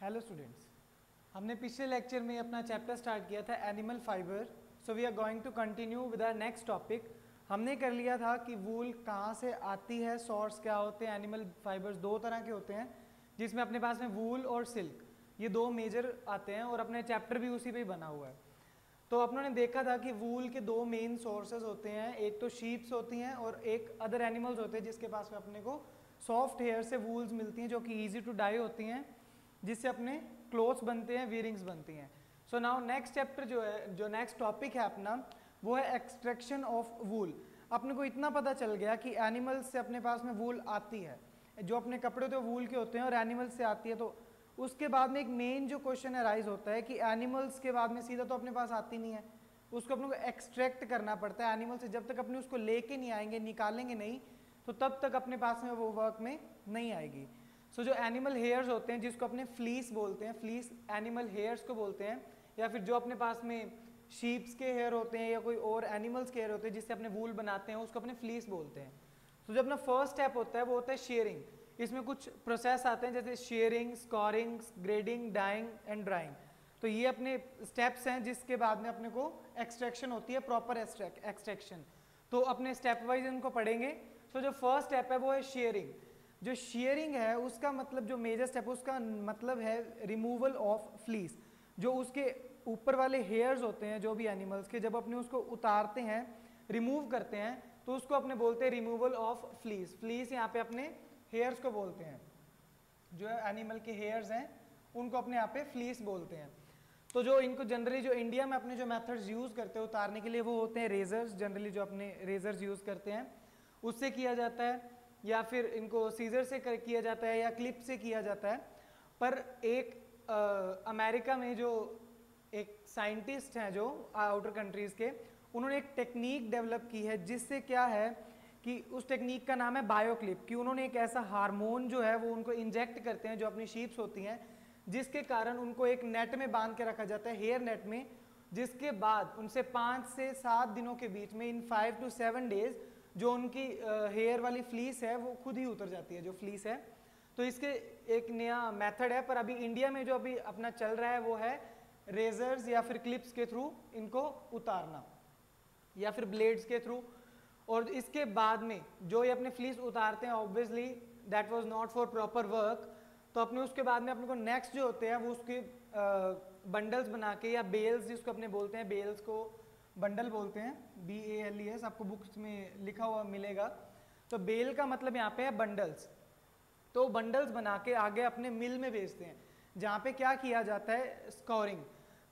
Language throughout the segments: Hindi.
हेलो स्टूडेंट्स, हमने पिछले लेक्चर में अपना चैप्टर स्टार्ट किया था animal fibre. So we are going to continue with our next topic. हमने कर लिया था कि वूल कहाँ से आती है, सोर्स क्या होते हैं। एनिमल फाइबर्स दो तरह के होते हैं, जिसमें अपने पास में वूल और सिल्क, ये दो मेजर आते हैं और अपने चैप्टर भी उसी पे ही बना हुआ है। तो अपनों ने देखा था कि वूल के दो मेन सोर्सेज होते हैं, एक तो शीप्स होती हैं और एक अदर एनिमल्स होते हैं जिसके पास में अपने को सॉफ्ट हेयर से वूल्स मिलती हैं जो कि ईजी टू डाई होती हैं, जिससे अपने क्लोथ्स बनते हैं, वियरिंग्स बनती हैं। सो नाउ नेक्स्ट चैप्टर जो है, जो नेक्स्ट टॉपिक है अपना, वो है एक्सट्रैक्शन ऑफ वूल। अपने को इतना पता चल गया कि एनिमल्स से अपने पास में वूल आती है, जो अपने कपड़े तो वूल के होते हैं और एनिमल्स से आती है। तो उसके बाद में एक मेन जो क्वेश्चन अराइज होता है कि एनिमल्स के बाद में सीधा तो अपने पास आती नहीं है, उसको अपने को एक्सट्रैक्ट करना पड़ता है एनिमल से। जब तक अपने उसको लेके नहीं आएंगे, निकालेंगे नहीं, तो तब तक अपने पास में वो वर्क में नहीं आएगी। सो जो एनिमल हेयर्स होते हैं, जिसको अपने फ्लीस बोलते हैं, फ्लीस एनिमल हेयर्स को बोलते हैं, या फिर जो अपने पास में शीप्स के हेयर होते हैं या कोई और एनिमल्स के हेयर होते हैं जिससे अपने वूल बनाते हैं, उसको अपने फ्लीस बोलते हैं। तो जो अपना फर्स्ट स्टेप होता है वो होता है शेयरिंग। इसमें कुछ प्रोसेस आते हैं जैसे shearing, scouring, grading, dyeing and drying. तो ये अपने स्टेप्स हैं जिसके बाद में अपने को एक्सट्रैक्शन होती है, प्रॉपर एक्सट्रैक्शन। तो अपने स्टेप वाइज इनको पढ़ेंगे। तो जो फर्स्ट स्टेप है वो है शेयरिंग। जो शेयरिंग है उसका मतलब, जो मेजर स्टेप उसका मतलब है रिमूवल ऑफ फ्लीस। जो उसके ऊपर वाले हेयर्स होते हैं जो भी एनिमल्स के, जब अपने उसको उतारते हैं, रिमूव करते हैं, तो उसको अपने बोलते हैं रिमूवल ऑफ फ्लीस। फ्लीस यहाँ पे अपने हेयर्स को बोलते हैं, जो एनिमल के हेयर्स हैं उनको अपने यहाँ पे फ्लीस बोलते हैं। तो जो इनको जनरली जो इंडिया में अपने जो मेथड्स यूज करते हैं उतारने के लिए, वो होते हैं रेजर्स। जनरली जो अपने रेजर्स यूज करते हैं उससे किया जाता है, या फिर इनको सीजर से किया जाता है, या क्लिप से किया जाता है। पर एक अमेरिका में जो एक साइंटिस्ट हैं जो आउटर कंट्रीज के, उन्होंने एक टेक्निक डेवलप की है जिससे क्या है कि उस टेक्निक का नाम है बायोक्लिप। कि उन्होंने एक ऐसा हार्मोन जो है वो उनको इंजेक्ट करते हैं जो अपनी शीप्स होती हैं, जिसके कारण उनको एक नेट में बांध के रखा जाता है, हेयर नेट में, जिसके बाद उनसे 5 से 7 दिनों के बीच में, इन 5 to 7 डेज, जो उनकी हेयर वाली फ्लीस है वो खुद ही उतर जाती है, जो फ्लीस है। तो इसके एक नया मेथड है, पर अभी इंडिया में जो अभी अपना चल रहा है वो है रेजर्स या फिर क्लिप्स के थ्रू इनको उतारना, या फिर ब्लेड्स के थ्रू। और इसके बाद में जो ये अपने फ्लीस उतारते हैं, obviously that was not for proper work. तो अपने उसके बाद में अपने को नेक्स्ट जो होते हैं वो उसके बंडल्स बना के, या बेल्स जिसको अपने बोलते हैं, बेल्स को बंडल बोलते हैं, BALES, आपको बुक्स में लिखा हुआ मिलेगा। तो बेल का मतलब यहाँ पे है बंडल्स। तो बंडल्स बना के आगे अपने मिल में भेजते हैं, जहाँ पे क्या किया जाता है, स्कोरिंग।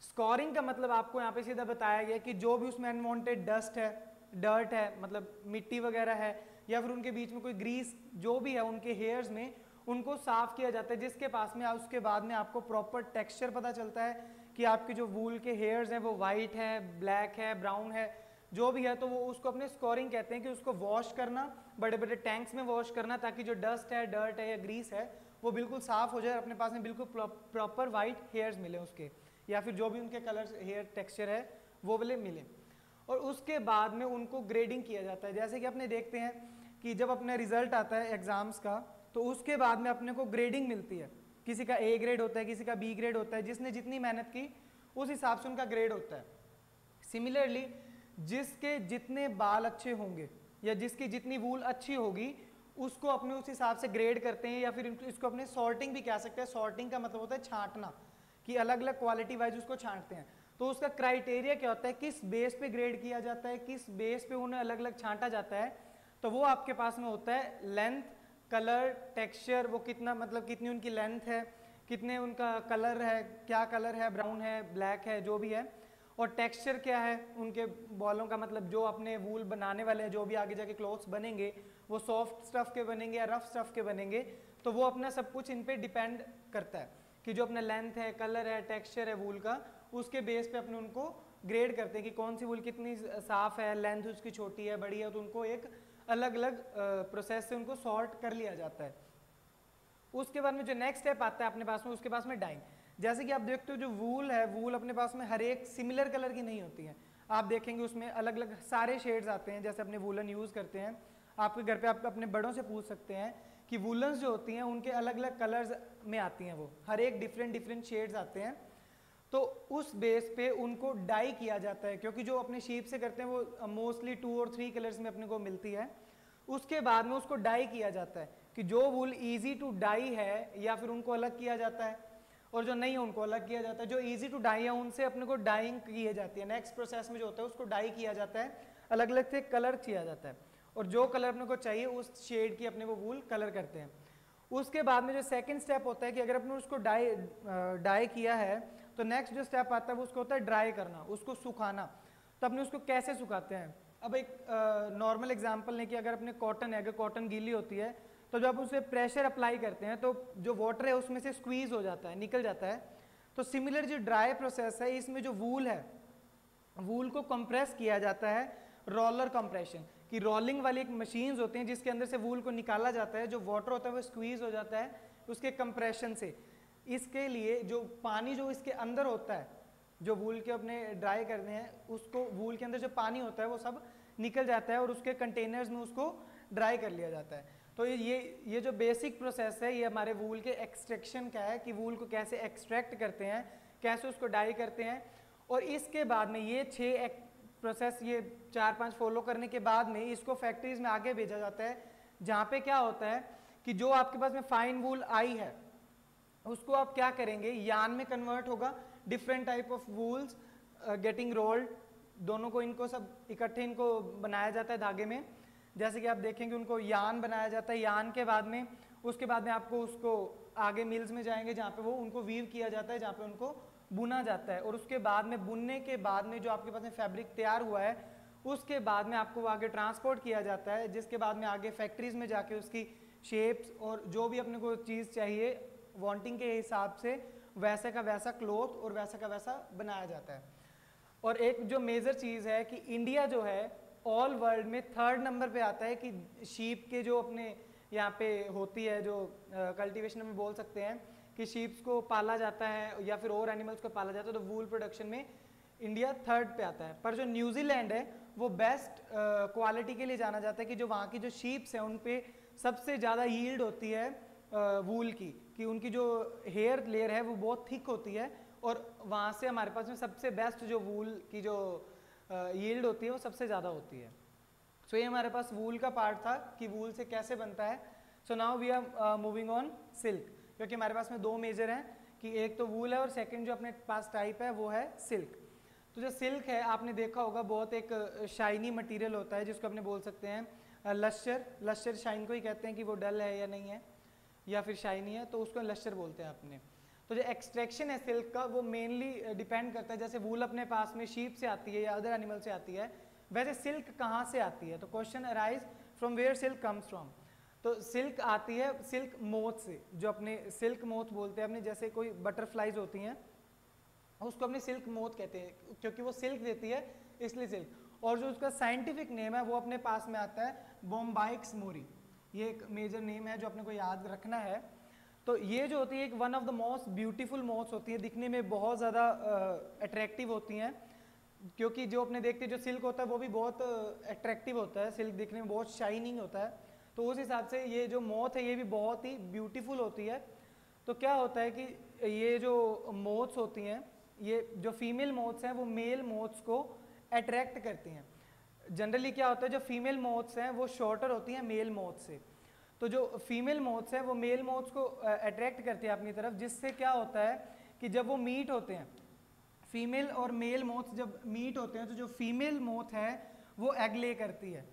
स्कोरिंग का मतलब आपको यहाँ पे सीधा बताया गया कि जो भी उसमें अनवांटेड डस्ट है, डर्ट है, मतलब मिट्टी वगैरह है, या फिर उनके बीच में कोई ग्रीस जो भी है उनके हेयर्स में, उनको साफ किया जाता है, जिसके पास में उसके बाद में आपको प्रॉपर टेक्सचर पता चलता है कि आपके जो वूल के हेयर्स हैं वो वाइट है, ब्लैक है, ब्राउन है, जो भी है। तो वो उसको अपने स्कोरिंग कहते हैं कि उसको वॉश करना, बड़े बड़े टैंक्स में वॉश करना, ताकि जो डस्ट है, डर्ट है या ग्रीस है वो बिल्कुल साफ हो जाए, अपने पास में बिल्कुल प्रॉपर वाइट हेयर्स मिले उसके, या फिर जो भी उनके कलर हेयर टेक्सचर है वो वाले मिले। और उसके बाद में उनको ग्रेडिंग किया जाता है। जैसे कि अपने देखते हैं कि जब अपना रिजल्ट आता है एग्जाम्स का, तो उसके बाद में अपने को ग्रेडिंग मिलती है। किसी का A ग्रेड होता है, किसी का B ग्रेड होता है, जिसने जितनी मेहनत की उस हिसाब से उनका ग्रेड होता है। सिमिलरली जिसके जितने बाल अच्छे होंगे या जिसकी जितनी वूल अच्छी होगी, उसको अपने उस हिसाब से ग्रेड करते हैं, या फिर इसको अपने सॉर्टिंग भी कह सकते हैं। सॉर्टिंग का मतलब होता है छांटना, कि अलग अलग क्वालिटी वाइज उसको छांटते हैं। तो उसका क्राइटेरिया क्या होता है, किस बेस पे ग्रेड किया जाता है, किस बेस पे उन्हें अलग अलग छांटा जाता है। तो वो आपके पास में होता है लेंथ, कलर, टेक्सचर, वो कितना, मतलब कितनी उनकी लेंथ है, कितने उनका कलर है, क्या कलर है, ब्राउन है, ब्लैक है, जो भी है, और टेक्सचर क्या है उनके बालों का, मतलब जो अपने वूल बनाने वाले हैं, जो भी आगे जाके क्लॉथ्स बनेंगे वो सॉफ्ट स्टफ के बनेंगे या रफ स्टफ के बनेंगे। तो वो अपना सब कुछ इन पे डिपेंड करता है कि जो अपना लेंथ है, कलर है, टेक्सचर है वूल का, उसके बेस पे अपने उनको ग्रेड करते हैं कि कौन सी वूल कितनी साफ है, लेंथ उसकी छोटी है, बड़ी है। तो उनको एक अलग अलग प्रोसेस से उनको सॉर्ट कर लिया जाता है। उसके बाद में जो नेक्स्ट स्टेप आता है अपने पास में, उसके पास में डाइंग। जैसे कि आप देखते हो जो वूल है, वूल अपने पास में हर एक सिमिलर कलर की नहीं होती है। आप देखेंगे उसमें अलग अलग सारे शेड्स आते हैं। जैसे अपने वूलन यूज करते हैं, आपके घर पे आप अपने बड़ों से पूछ सकते हैं कि कि वुलन्स जो होती हैं उनके अलग अलग कलर्स में आती हैं, वो हर एक डिफरेंट शेड्स आते हैं, तो उस बेस पे उनको डाई किया जाता है, क्योंकि जो अपने शीप से करते हैं वो मोस्टली 2 और 3 कलर्स में अपने को मिलती है। उसके बाद में उसको डाई किया जाता है कि जो वुल इजी टू डाई है या फिर उनको अलग किया जाता है, और जो नहीं है उनको अलग किया जाता है। जो इजी टू डाई है उनसे अपने को डाइंग की जाती है। नेक्स्ट प्रोसेस में जो होता है उसको डाई किया जाता है, अलग अलग से कलर किया जाता है, और जो कलर अपने को चाहिए उस शेड की अपने को वूल कलर करते हैं। उसके बाद में जो सेकंड स्टेप होता है कि अगर अपने उसको डाई किया है तो नेक्स्ट जो स्टेप आता है वो उसको होता है ड्राई करना, उसको सुखाना। तो अपने उसको कैसे सुखाते हैं, अब एक नॉर्मल एग्जांपल लें कि अगर अपने कॉटन है, अगर कॉटन गीली होती है तो जब उसे प्रेशर अप्लाई करते हैं तो जो वाटर है उसमें से स्क्वीज हो जाता है, निकल जाता है। तो सिमिलर जो ड्राई प्रोसेस है इसमें जो वूल है, वूल को कंप्रेस किया जाता है, रोलर कंप्रेशन की रोलिंग वाली एक मशीन्स होती हैं जिसके अंदर से वूल को निकाला जाता है, जो वाटर होता है वो स्क्वीज हो जाता है उसके कंप्रेशन से। इसके लिए जो पानी जो इसके अंदर होता है, जो वूल के अपने ड्राई करने हैं उसको, वूल के अंदर जो पानी होता है वो सब निकल जाता है और उसके कंटेनर्स में उसको ड्राई कर लिया जाता है। तो ये जो बेसिक प्रोसेस है ये हमारे वूल के एक्सट्रैक्शन का है कि वूल को कैसे एक्सट्रैक्ट करते हैं, कैसे उसको डाई करते हैं। और इसके बाद में ये 6 प्रोसेस, ये 4-5 फॉलो करने के बाद में इसको फैक्ट्रीज में आगे भेजा जाता है, जहाँ पे क्या होता है कि जो आपके पास में फाइन वूल आई है उसको आप क्या करेंगे, यान में कन्वर्ट होगा, different type of wools getting rolled, दोनों को इनको सब इकट्ठे इनको बनाया जाता है धागे में। जैसे कि आप देखेंगे उनको यान बनाया जाता है, यान के बाद में उसके बाद में आपको उसको आगे मिल्स में जाएंगे जहाँ पे वो उनको वीव किया जाता है, जहाँ पे उनको बुना जाता है। और उसके बाद में बुनने के बाद में जो आपके पास में फैब्रिक तैयार हुआ है उसके बाद में आपको आगे ट्रांसपोर्ट किया जाता है, जिसके बाद में आगे फैक्ट्रीज में जाके उसकी शेप्स और जो भी अपने को चीज़ चाहिए वांटिंग के हिसाब से वैसे का वैसा क्लॉथ और वैसा का वैसा बनाया जाता है। और एक जो मेजर चीज़ है कि इंडिया जो है ऑल वर्ल्ड में 3rd नंबर पे आता है कि शीप के जो अपने यहाँ पे होती है, जो कल्टीवेशन में बोल सकते हैं कि शीप्स को पाला जाता है या फिर और एनिमल्स को पाला जाता है, तो वूल प्रोडक्शन में इंडिया 3rd पे आता है। पर जो न्यूजीलैंड है वो बेस्ट क्वालिटी के लिए जाना जाता है कि जो वहाँ की जो शीप्स हैं उन पे सबसे ज़्यादा यील्ड होती है वूल की, कि उनकी जो हेयर लेयर है वो बहुत थिक होती है, और वहाँ से हमारे पास में सबसे बेस्ट जो वूल की जो यील्ड होती है वो सबसे ज़्यादा होती है। सो ये हमारे पास वूल का पार्ट था कि वूल से कैसे बनता है। So now we are moving on silk, क्योंकि हमारे पास में 2 मेजर हैं कि एक तो वूल है और सेकंड जो अपने पास टाइप है वो है सिल्क। तो जो सिल्क है आपने देखा होगा बहुत एक शाइनी मटेरियल होता है जिसको अपने बोल सकते हैं लश्चर शाइन को ही कहते हैं कि वो डल है या नहीं है या फिर शाइनी है, तो उसको लश्चर बोलते हैं अपने। तो जो एक्सट्रैक्शन है सिल्क का वो मेनली डिपेंड करता है, जैसे वूल अपने पास में शीप से आती है या अदर एनिमल से आती है, वैसे सिल्क कहाँ से आती है। तो question arise from where silk comes from. तो सिल्क आती है सिल्क मोथ से, जो अपने सिल्क मोथ बोलते हैं अपने, जैसे कोई बटरफ्लाइज होती हैं उसको अपने सिल्क मोथ कहते हैं क्योंकि वो सिल्क देती है इसलिए सिल्क। और जो उसका साइंटिफिक नेम है वो अपने पास में आता है बोम्बाइक्स मोरी, ये एक मेजर नेम है जो अपने को याद रखना है। तो ये जो होती है एक one of the most beautiful moths होती है, दिखने में बहुत ज़्यादा अट्रैक्टिव होती हैं, क्योंकि जो अपने देखते हैं जो सिल्क होता है वो भी बहुत अट्रैक्टिव होता है, सिल्क दिखने में बहुत शाइनिंग होता है, तो उस हिसाब से ये जो मोथ है ये भी बहुत ही ब्यूटीफुल होती है। तो क्या होता है कि ये जो मोथ्स होती हैं, ये जो फीमेल मोथ्स हैं वो मेल मोथ्स को अट्रैक्ट करती हैं। जनरली क्या होता है जो फीमेल मोथ्स हैं वो शॉर्टर होती हैं मेल मोथ से, तो जो फीमेल मोथ्स हैं वो मेल मोथ्स को अट्रैक्ट करती है अपनी तरफ, जिससे क्या होता है कि जब वो मीट होते हैं, फीमेल और मेल मोथ्स जब मीट होते हैं तो जो फीमेल मोथ है वो एग ले करती है,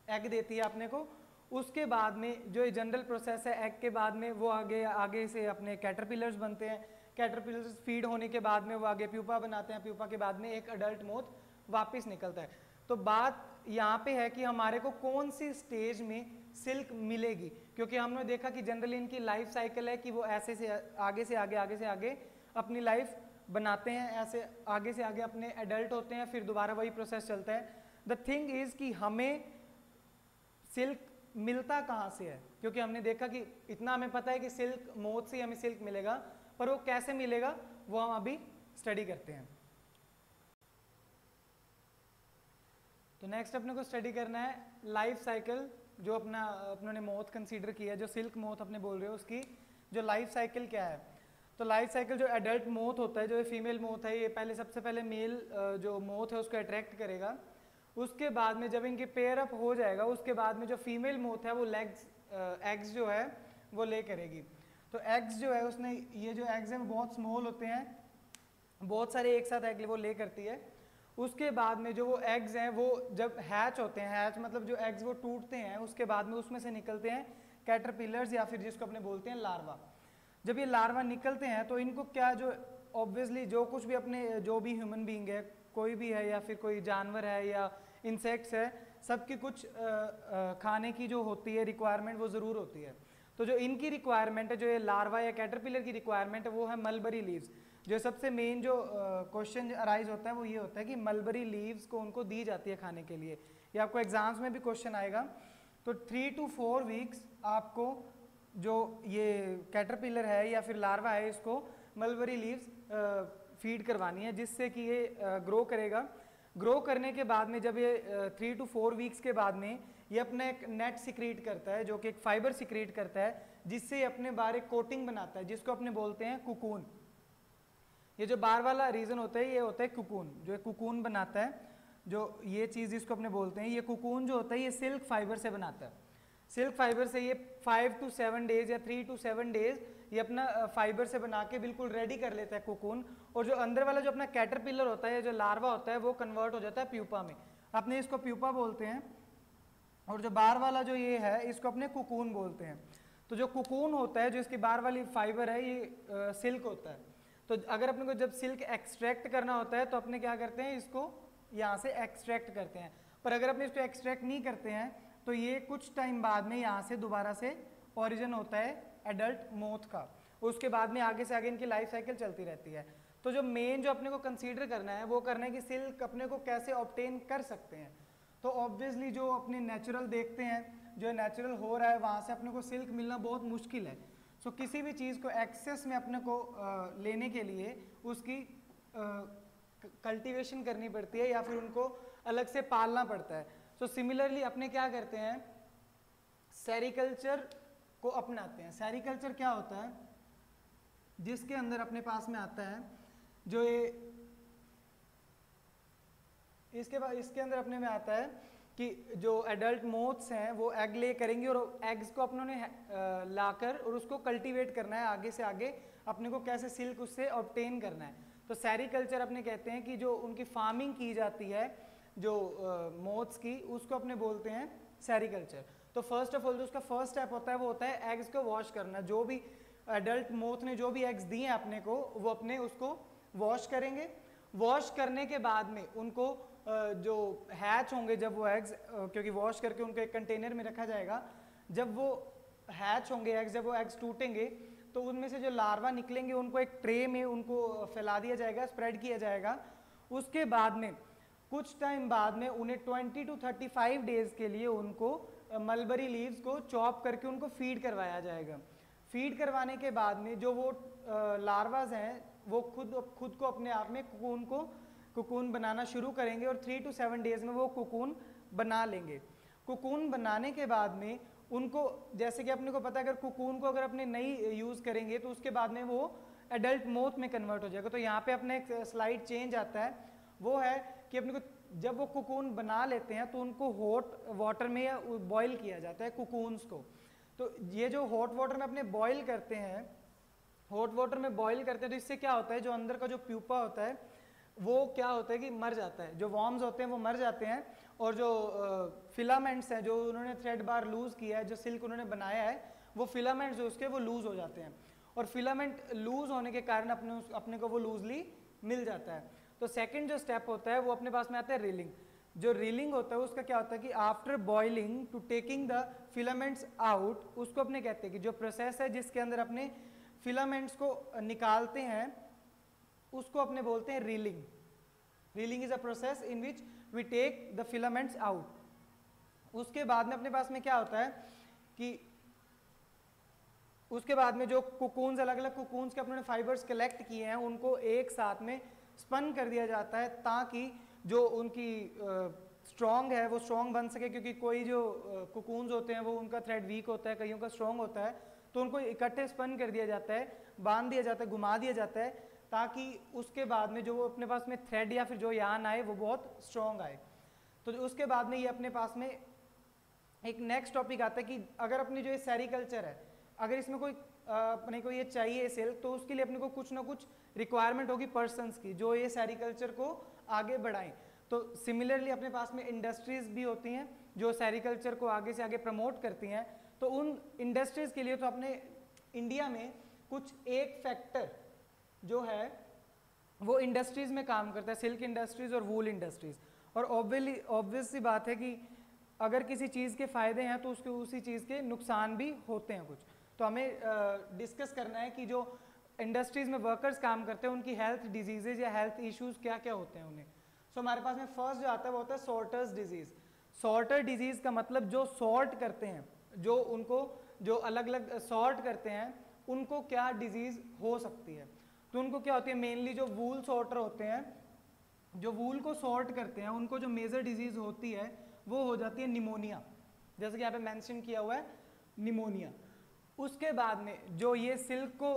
एग देती है अपने को। उसके बाद में जो जनरल प्रोसेस है एग के बाद में वो आगे से अपने कैटरपिलर्स बनते हैं, कैटरपिलर्स फीड होने के बाद में वो आगे प्यूपा बनाते हैं, प्यूपा के बाद में एक अडल्ट मोथ वापस निकलता है। तो बात यहाँ पे है कि हमारे को कौन सी स्टेज में सिल्क मिलेगी, क्योंकि हमने देखा कि जनरली इनकी लाइफ साइकिल है कि वो ऐसे से आगे से आगे अपनी लाइफ बनाते हैं, ऐसे आगे से आगे अपने एडल्ट होते हैं, फिर दोबारा वही प्रोसेस चलता है। द थिंग इज कि हमें सिल्क मिलता कहाँ से है, क्योंकि हमने देखा कि इतना हमें पता है कि सिल्क मोथ से हमें सिल्क मिलेगा, पर वो कैसे मिलेगा वो हम अभी स्टडी करते हैं। तो नेक्स्ट अपने को स्टडी करना है लाइफ साइकिल जो अपने मोथ कंसीडर किया, जो सिल्क मोथ अपने बोल रहे हो, उसकी जो लाइफ साइकिल क्या है। तो लाइफ साइकिल जो एडल्ट मोथ होता है, जो फीमेल मोथ है, ये सबसे पहले मेल जो मोथ है उसको अट्रैक्ट करेगा। उसके बाद में जब इनके पेयर अप हो जाएगा, उसके बाद में जो फीमेल मोथ है वो एग्स जो है वो ले करेगी। तो एग्स जो है उसने, ये जो एग्स हैं वो बहुत स्मॉल होते हैं, बहुत सारे एक साथ एग वो ले करती है। उसके बाद में जो वो एग्स हैं वो जब हैच होते हैं, हैच मतलब जो एग्स वो टूटते हैं, उसके बाद में उसमें से निकलते हैं कैटरपिलर्स या फिर जिसको अपने बोलते हैं लार्वा। जब ये लार्वा निकलते हैं तो इनको क्या, जो ऑब्वियसली जो कुछ भी अपने, जो भी ह्यूमन बीइंग है, कोई भी है या फिर कोई जानवर है या इंसेक्ट्स है, सबकी कुछ खाने की जो होती है रिक्वायरमेंट वो ज़रूर होती है। तो जो इनकी रिक्वायरमेंट है, जो ये लार्वा या कैटरपिलर की रिक्वायरमेंट है, वो है मलबरी लीव्स। जो सबसे मेन जो क्वेश्चन अराइज होता है वो ये होता है कि मलबरी लीव्स को उनको दी जाती है खाने के लिए। ये आपको एग्जाम्स में भी क्वेश्चन आएगा। तो 3 to 4 वीक्स आपको जो ये कैटरपिलर है या फिर लार्वा है, इसको मलबरी लीव्स फीड करवानी है, जिससे कि ये ग्रो करेगा। ग्रो करने के बाद में जब ये 3 to 4 वीक्स के बाद में ये अपना एक नेट सिक्रीट करता है, जो कि एक फाइबर सिक्रीट करता है, जिससे ये अपने बाहर एक कोटिंग बनाता है, जिसको अपने बोलते हैं कुकून। ये जो बाहर वाला रीजन होता है ये होता है कुकून, जो कुकून बनाता है। जो ये चीज़ जिसको अपने बोलते हैं, ये कुकून जो होता है ये सिल्क फाइबर से बनाता है। सिल्क फाइबर से ये 5 to 7 डेज या 3 to 7 डेज ये अपना फाइबर से बना के बिल्कुल रेडी कर लेता है कुकून। और जो अंदर वाला जो अपना कैटरपिलर होता है, जो लार्वा होता है, वो कन्वर्ट हो जाता है प्यूपा में। अपने इसको प्यूपा बोलते हैं। और जो बाहर वाला जो ये है, इसको अपने कुकून बोलते हैं। तो जो कुकून होता है, जो इसकी बाहर वाली फाइबर है, ये सिल्क होता है। तो अगर अपने को जब सिल्क एक्सट्रैक्ट करना होता है तो अपने क्या करते हैं, इसको यहाँ से एक्सट्रैक्ट करते हैं। पर अगर अपने इसको एक्सट्रैक्ट नहीं करते हैं तो ये कुछ टाइम बाद में यहाँ से दोबारा से ओरिजिन होता है एडल्ट मोथ का। उसके बाद में आगे से आगे इनकी लाइफ साइकिल चलती रहती है। तो जो मेन जो अपने को कंसीडर करना है वो करना है कि सिल्क अपने को कैसे ऑब्टेन कर सकते हैं। तो ऑब्वियसली जो अपने नेचुरल देखते हैं, जो नेचुरल हो रहा है, वहाँ से अपने को सिल्क मिलना बहुत मुश्किल है। सो किसी भी चीज़ को एक्सेस में अपने को लेने के लिए उसकी कल्टीवेशन करनी पड़ती है या फिर उनको अलग से पालना पड़ता है। सो सिमिलरली अपने क्या करते हैं, सेरिकल्चर को अपनाते हैं। सेरिकल्चर क्या होता है, जिसके अंदर अपने पास में आता है जो ये इसके अंदर अपने में आता है कि जो एडल्ट मोथ्स हैं वो एग ले करेंगी और एग्स को अपनों ने लाकर और उसको कल्टीवेट करना है आगे से आगे, अपने को कैसे सिल्क उससे ऑब्टेन करना है। तो सेरिकल्चर अपने कहते हैं कि जो उनकी फार्मिंग की जाती है जो मोथ्स की, उसको अपने बोलते हैं सेरिकल्चर। तो फर्स्ट ऑफ ऑल जो उसका फर्स्ट स्टेप होता है वो होता है एग्स को वॉश करना। जो भी एडल्ट मोथ ने जो भी एग्स दिए हैं अपने को, वो अपने उसको वॉश करेंगे। वॉश करने के बाद में उनको जो हैच होंगे, जब वो एग्स, क्योंकि वॉश करके उनको एक कंटेनर में रखा जाएगा, जब वो हैच होंगे एग्स, जब वो एग्स टूटेंगे तो उनमें से जो लार्वा निकलेंगे उनको एक ट्रे में उनको फैला दिया जाएगा, स्प्रेड किया जाएगा। उसके बाद में कुछ टाइम बाद में उन्हें 20 to 35 डेज के लिए उनको मलबरी लीव्स को चॉप करके उनको फीड करवाया जाएगा। फीड करवाने के बाद में जो वो लार्वाज हैं वो खुद को अपने आप में कुकून बनाना शुरू करेंगे और 3 to 7 डेज में वो कुकून बना लेंगे। कुकून बनाने के बाद में उनको, जैसे कि अपने को पता है, अगर कुकून को अगर अपने नहीं यूज़ करेंगे तो उसके बाद में वो एडल्ट मोथ में कन्वर्ट हो जाएगा। तो यहाँ पे अपने एक स्लाइड चेंज आता है, वो है कि अपने को जब वो कुकून बना लेते हैं तो उनको हॉट वाटर में बॉयल किया जाता है कुकून्स को। तो ये जो हॉट वाटर में अपने बॉयल करते हैं, हॉट वाटर में बॉयल करते हैं, तो इससे क्या होता है, जो अंदर का जो प्यूपा होता है वो क्या होता है कि मर जाता है। जो वॉर्म्स होते हैं वो मर जाते हैं और जो फिलामेंट्स हैं, जो उन्होंने थ्रेड बार लूज़ किया है, जो सिल्क उन्होंने बनाया है, वो फिलामेंट्स जो उसके वो लूज़ हो जाते हैं। और फिलामेंट लूज़ होने के कारण अपने को वो लूजली मिल जाता है। तो सेकंड जो स्टेप होता है वो अपने पास में आता है रीलिंग। जो रीलिंग होता है उसका क्या होता है कि after boiling to taking the filaments out, उसको अपने कहते हैं कि जो प्रोसेस है जिसके अंदर अपने फिलामेंट्स को निकालते हैं उसको अपने बोलते हैं reeling. Reeling is a process in which we take the filaments out. उसके बाद में अपने पास में क्या होता है कि उसके बाद में जो कुकून्स, अलग अलग कुकून्स के अपने फाइबर्स कलेक्ट किए हैं उनको एक साथ में स्पन कर दिया जाता है ताकि जो उनकी स्ट्रॉन्ग है वो स्ट्रॉन्ग बन सके, क्योंकि कोई जो कुकून्स होते हैं वो उनका थ्रेड वीक होता है, कईयों का स्ट्रॉन्ग होता है, तो उनको इकट्ठे स्पन कर दिया जाता है, बांध दिया जाता है, घुमा दिया जाता है, ताकि उसके बाद में जो अपने पास में थ्रेड या फिर जो यान आए वो बहुत स्ट्रॉन्ग आए। तो उसके बाद में ये अपने पास में एक नेक्स्ट टॉपिक आता है कि अगर अपनी जो ये सेरिकल्चर है, अगर इसमें कोई अपने को ये चाहिए सिल्क, तो उसके लिए अपने को कुछ ना कुछ रिक्वायरमेंट होगी पर्सन्स की जो ये सेरिकल्चर को आगे बढ़ाएं। तो सिमिलरली अपने पास में इंडस्ट्रीज भी होती हैं जो सेरिकल्चर को आगे से आगे प्रमोट करती हैं। तो उन इंडस्ट्रीज के लिए तो अपने इंडिया में कुछ एक फैक्टर जो है वो इंडस्ट्रीज में काम करता है, सिल्क इंडस्ट्रीज और वूल इंडस्ट्रीज। और ऑब्वियस सी बात है कि अगर किसी चीज़ के फ़ायदे हैं तो उसके उसी चीज़ के नुकसान भी होते हैं कुछ। तो हमें डिस्कस करना है कि जो इंडस्ट्रीज़ में वर्कर्स काम करते हैं उनकी हेल्थ डिजीज़ेज या हेल्थ इश्यूज़ क्या क्या होते हैं उन्हें। सो हमारे पास में फर्स्ट जो आता है वो होता है सॉर्टर्स डिजीज़। सॉर्टर डिजीज़ का मतलब जो सॉर्ट करते हैं, जो उनको जो अलग अलग सॉर्ट करते हैं उनको क्या डिजीज़ हो सकती है। तो उनको क्या होती है, मेनली जो वूल सॉर्टर होते हैं, जो वूल को सॉर्ट करते हैं, उनको जो मेजर डिजीज़ होती है वो हो जाती है निमोनिया, जैसे कि यहाँ पे मेंशन किया हुआ है निमोनिया। उसके बाद में जो ये सिल्क को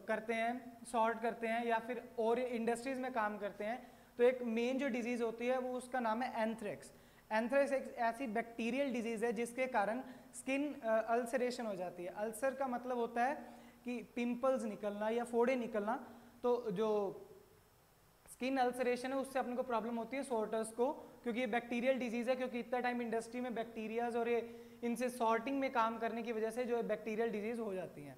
करते हैं, सॉर्ट करते हैं या फिर और इंडस्ट्रीज में काम करते हैं, तो एक मेन जो डिजीज़ होती है वो उसका नाम है एंथ्रेक्स। एंथ्रेक्स एक ऐसी बैक्टीरियल डिजीज़ है जिसके कारण स्किन अल्सरेशन हो जाती है। अल्सर का मतलब होता है कि पिंपल्स निकलना या फोड़े निकलना। तो जो स्किन अल्सरेशन है उससे अपने को प्रॉब्लम होती है सॉर्टर्स को, क्योंकि ये बैक्टीरियल डिजीज़ है, क्योंकि इतना टाइम इंडस्ट्री में बैक्टीरियाज और ये इनसे सॉर्टिंग में काम करने की वजह से जो बैक्टीरियल डिजीज़ हो जाती हैं।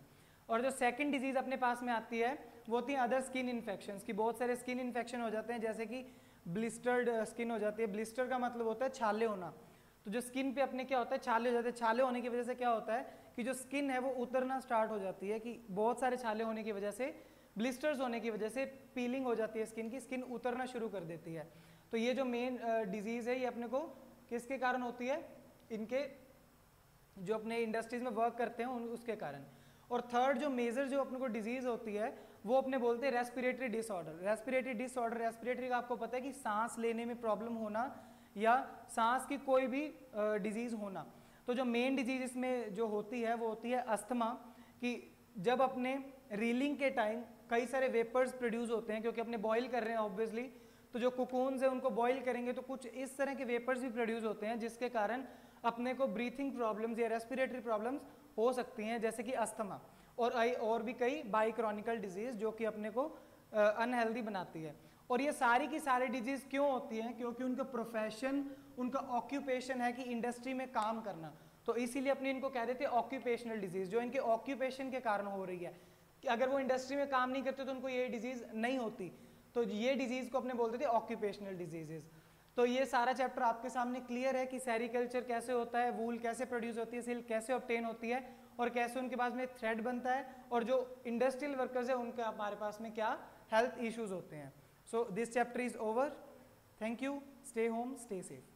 और जो सेकंड डिजीज़ अपने पास में आती है वो होती है अदर स्किन इन्फेक्शंस की। बहुत सारे स्किन इन्फेक्शन हो जाते हैं, जैसे कि ब्लिस्टर्ड स्किन हो जाती है। ब्लिस्टर का मतलब होता है छाले होना। तो जो स्किन पे अपने क्या होता है, छाले हो जाते हैं। छाले होने की वजह से क्या होता है कि जो स्किन है वो उतरना स्टार्ट हो जाती है, कि बहुत सारे छाले होने की वजह से, ब्लिस्टर्स होने की वजह से पीलिंग हो जाती है स्किन की, स्किन उतरना शुरू कर देती है। तो ये जो मेन डिजीज़ है ये अपने को किसके कारण होती है, इनके जो अपने इंडस्ट्रीज में वर्क करते हैं उसके कारण। और थर्ड जो मेजर जो अपने को डिजीज़ होती है वो अपने बोलते हैं respiratory disorder. Respiratory disorder, respiratory का आपको पता है कि सांस लेने में प्रॉब्लम होना या सांस की कोई भी डिजीज़ होना। तो जो मेन डिजीज़ इसमें जो होती है वो होती है अस्थमा, कि जब अपने रीलिंग के टाइम कई सारे वेपर्स प्रोड्यूस होते हैं, क्योंकि अपने बॉयल कर रहे हैं ऑब्वियसली, तो जो कुकून्स है उनको बॉयल करेंगे तो कुछ इस तरह के वेपर्स भी प्रोड्यूस होते हैं जिसके कारण अपने को ब्रीथिंग प्रॉब्लम्स या रेस्पिरेटरी प्रॉब्लम्स हो सकती हैं, जैसे कि अस्थमा और भी कई बाइक्रॉनिकल डिजीज़ जो कि अपने को अनहेल्दी बनाती है। और ये सारी की सारी डिजीज़ क्यों होती हैं, क्योंकि उनका प्रोफेशन, उनका ऑक्यूपेशन है कि इंडस्ट्री में काम करना। तो इसीलिए अपने इनको कह देते हैं ऑक्यूपेशनल डिजीज़, जो इनके ऑक्यूपेशन के कारण हो रही है। कि अगर वो इंडस्ट्री में काम नहीं करते तो उनको ये डिजीज़ नहीं होती। तो ये डिजीज़ को अपने बोलते थे ऑक्यूपेशनल डिजीजेज। तो ये सारा चैप्टर आपके सामने क्लियर है कि सेरिकल्चर कैसे होता है, वूल कैसे प्रोड्यूस होती है, सिल्क कैसे ऑब्टेन होती है और कैसे उनके पास में थ्रेड बनता है, और जो इंडस्ट्रियल वर्कर्स है उनके हमारे पास में क्या हेल्थ इश्यूज होते हैं। So this chapter is over. Thank you. Stay home, stay safe.